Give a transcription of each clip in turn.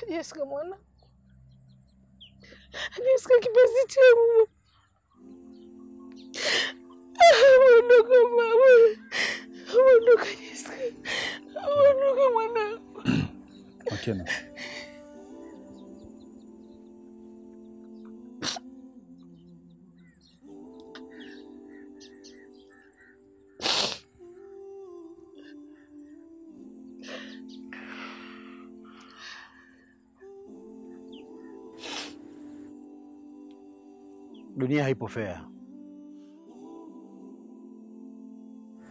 Jessica mwana. Jessica kipenzi changu. Ondoka mama. Ondoka Jessica. Ondoka mwana. Makena. Dunia haipo fair.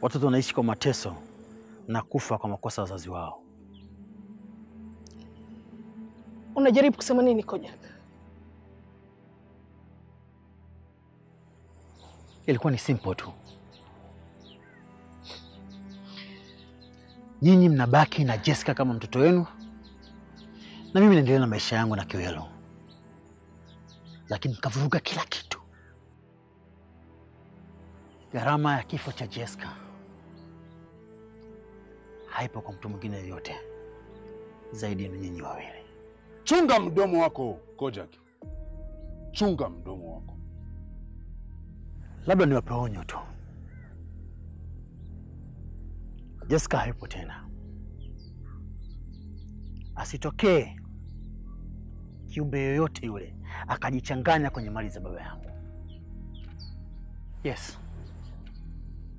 Watoto wanaishi kwa mateso na kufa kwa makosa wazazi wao. Unajaribu kusema nini Kojak? Ilikuwa ni simple tu. Nyinyi mnabaki na Jessica kama mtoto wenu, na mimi naendelea na maisha yangu na Kiwelo. Lakini kavuruga kila kitu. Gharama ya kifo cha Jessica haipo kwa mtu mwingine yoyote zaidi ya nyinyi wawili. Chunga mdomo wako, Kojak. Chunga mdomo wako. Labda niwape onyo tu. Jessica haipo tena. Asitokee kiumbe yoyote yule akajichanganya kwenye mali za baba yangu. Yes.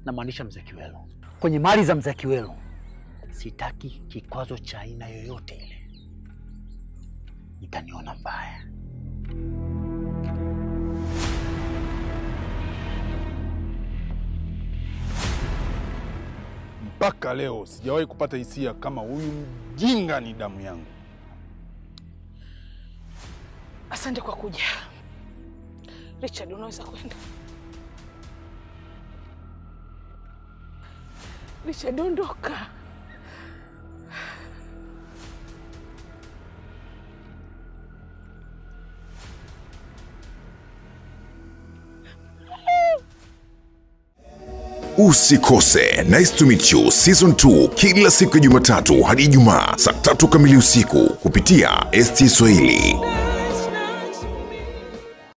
Namaanisha Mzee Kiwelo. Kwenye mali za Mzee Kiwelo sitaki kikwazo cha aina yoyote ile. Itaniona mbaya. Mpaka leo sijawahi kupata hisia kama huyu mjinga ni damu yangu. Asante kwa kuja. Richard, unaweza kwenda. Richard, ondoka. Usikose Nice to Meet You Season 2 kila siku ya Jumatatu hadi Ijumaa saa 3 kamili usiku kupitia ST Swahili.